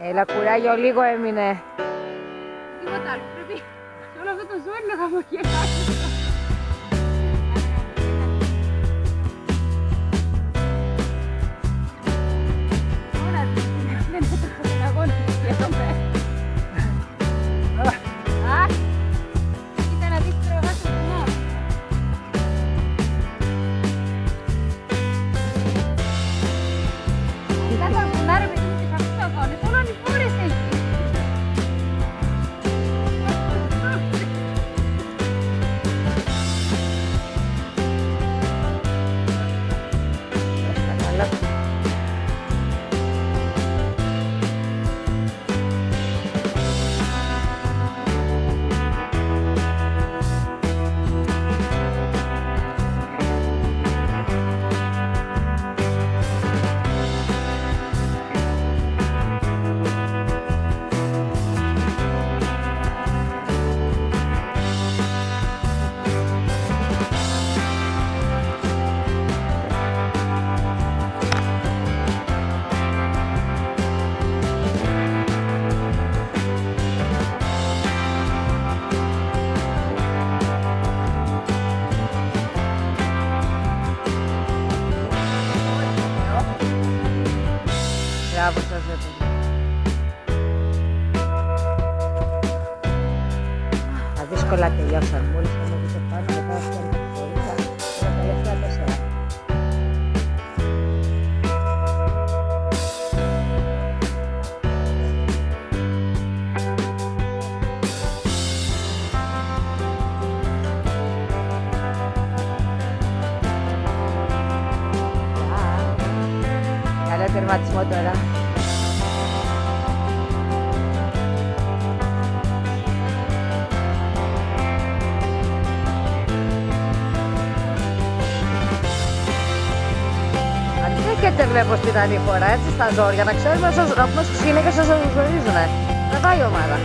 Έλα, κουράγιο, λίγο έμεινε. Τίποτα άλλο, πρέπει σε όλο αυτό το ζόρι να χαμογελάσει. Τώρα δεν έτρεξα τον αγώνα και χαίρομαι. Κοίτα να δεις τρογά στο βουνό. Κοίτα τον βουνάρε παιδί μου και σε αυτούς τους αγώνες, όλο ανηφόρες έχει. Μπράβο σας, ρε παιδί. Τα δύσκολα τελειώσαν. Μόλις θα μου δείτε πάνω, μετά θα φτιάχνω τη φορίτσα. Τα τελευταία 4. Καλό τερματισμό τώρα. Αντέχετε βλέπω στην άλλη φορά, έτσι στα ζόρια, να ξέρουμε να συνέχεια σας ζορίζουνε. Να πάει η ομάδα.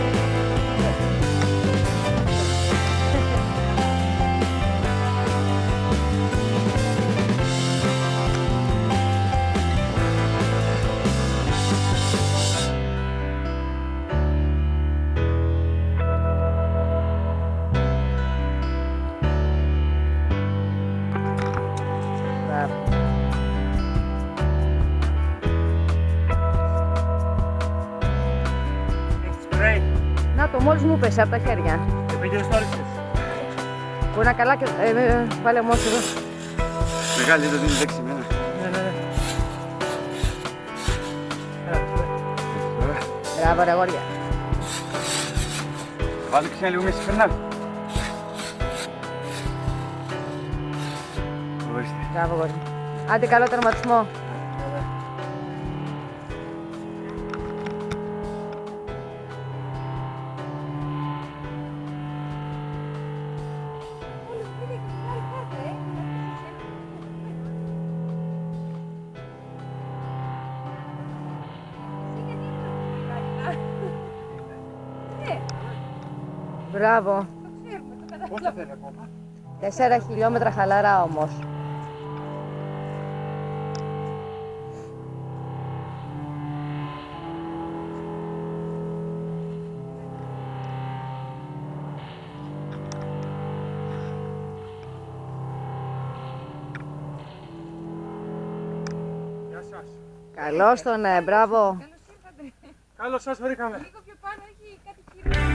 Να το, μόλις μου πέσει από τα χέρια. Πήγαινε στο άλλο. Που είναι καλά και βάλε μόνος εδώ. Μεγάλη, το δίνει δέξη μένα. Ναι. Μπράβο ρε αγόρια. Βάλε ξένα λίγο μέσα φερνά. Ορίστε. Μπράβο αγόρια. Άντε καλό τερματισμό. Μπράβο. Πόσα θέλει ακόμα? 4 χιλιόμετρα χαλαρά όμως. Γεια σας. Καλώς τον, μπράβο. Καλώς σας βρήκαμε. Λίγο πιο πάνω έχει κάτι χειρότερο.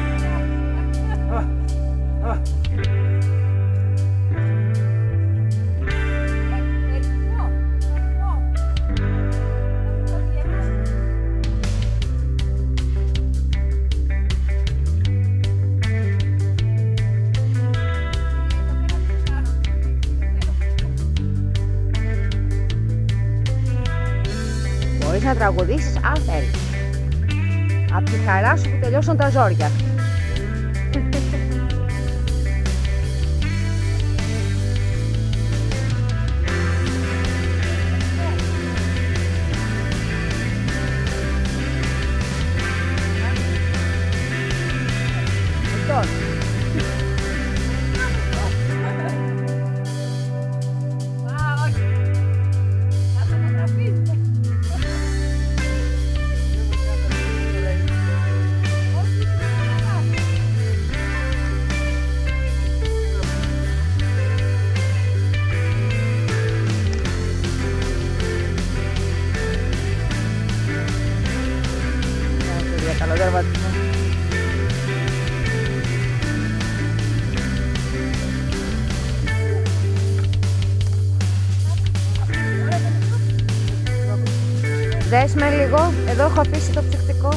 Μπορείς να τραγουδήσεις αν θέλεις. Απ' τη χαρά σου που τελειώσαν τα ζόρια. Δες με λίγο, εδώ έχω αφήσει το ψυκτικό.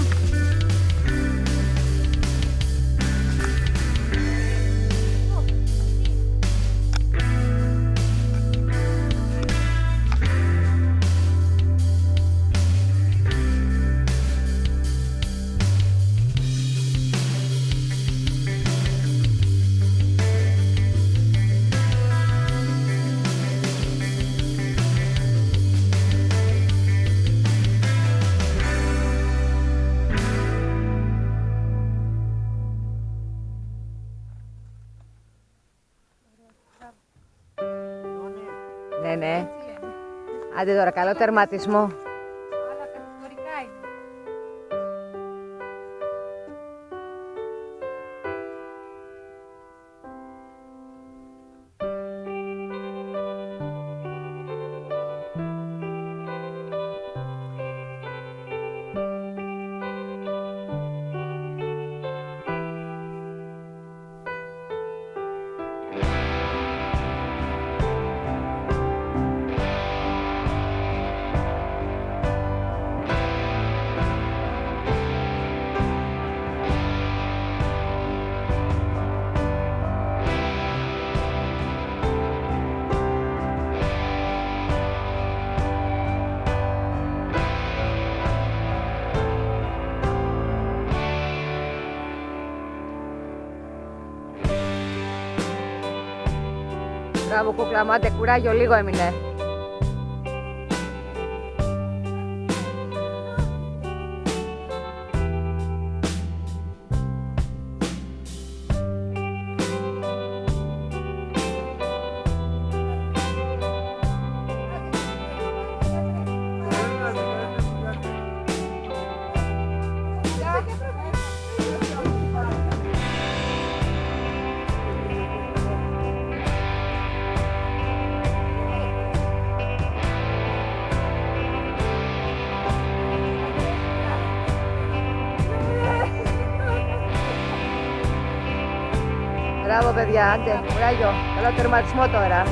Ναι, ναι. Άντε τώρα, καλό τερματισμό. Αλλά κατηγορικά είναι. Μπράβο κούκλα μου, άντε κουράγιο λίγο έμεινε. Μπράβο παιδιά, άντε, κουράγιο. Καλό τερματισμό τώρα.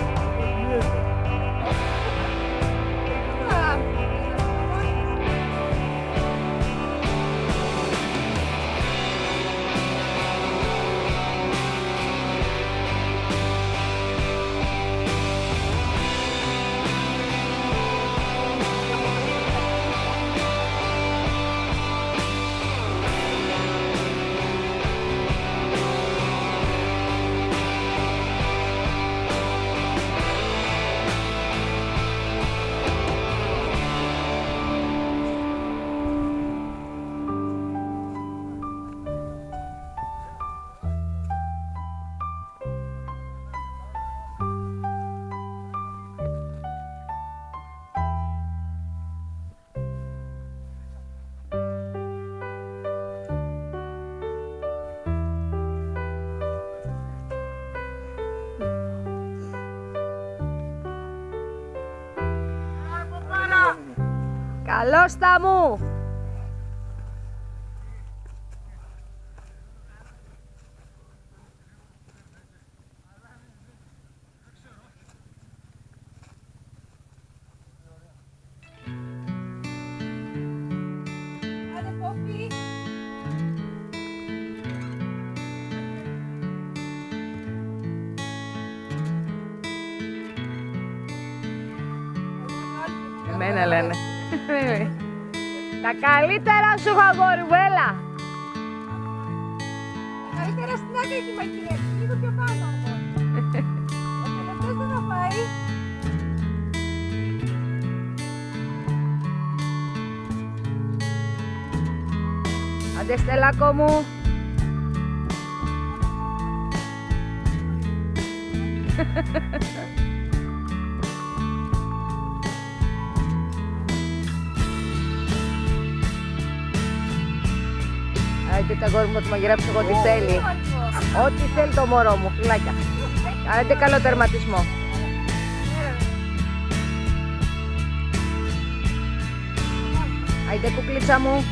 Καλώς τα μου! Άντε Πόπι. Εμένα λένε. Τα καλύτερα σου έχω αγόρι μου, έλα! Καλύτερα στην άκρη τη μαγειρέψη, λίγο πιο πάνω όμως. Ο τελευταίος δεν θα πάει. Άντε Στέλλακο μου! Άντε τα αγόρι μου, να του μαγειρέψω εγώ τι θέλει. Ό,τι θέλει το μωρό μου, φιλάκια. Άντε καλό τερματισμό. Άντε κουκλίτσα μου.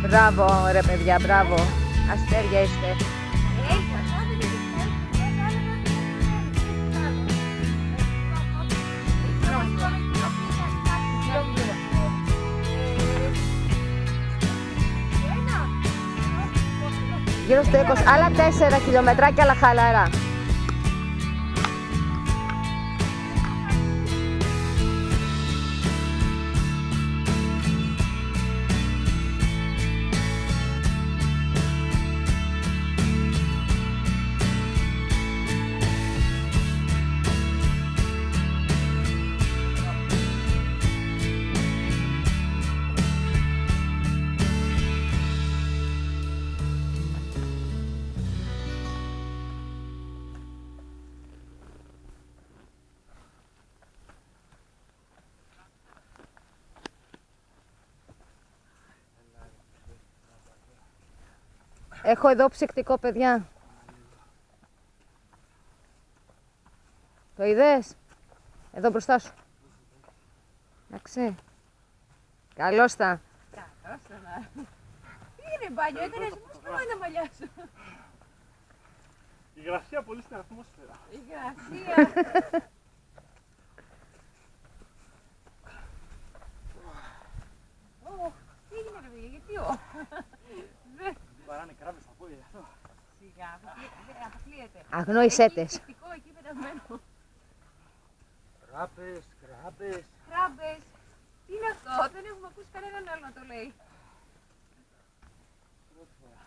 Μπράβο ρε παιδιά, μπράβο. Αστέρια είστε. Γύρω στο 20, άλλα 4 χιλιομετράκια, αλλά χαλαρά. Έχω εδώ ψυκτικό, παιδιά. Το είδες? Εδώ μπροστά σου. Εντάξει. Καλώς τα. Τι είναι μπάνιο, έκανες πώς πάει τα μαλλιά σου. Υγρασία πολύ στην ατμόσφαιρα. Υγρασία. Τι έγινε ρε παιδιά, γιατί Βαράνε κράβες στα πόδια γι' αυτό. Σιγά, αποκλείεται. Αγνόησέτες. Έχει ψυχτικό εκεί πεταγμένο. Κράπες, κράπες. Κράμπες. Τι είναι αυτό, δεν έχουμε ακούσει κανέναν άλλο να το λέει. Πρώτη φορά.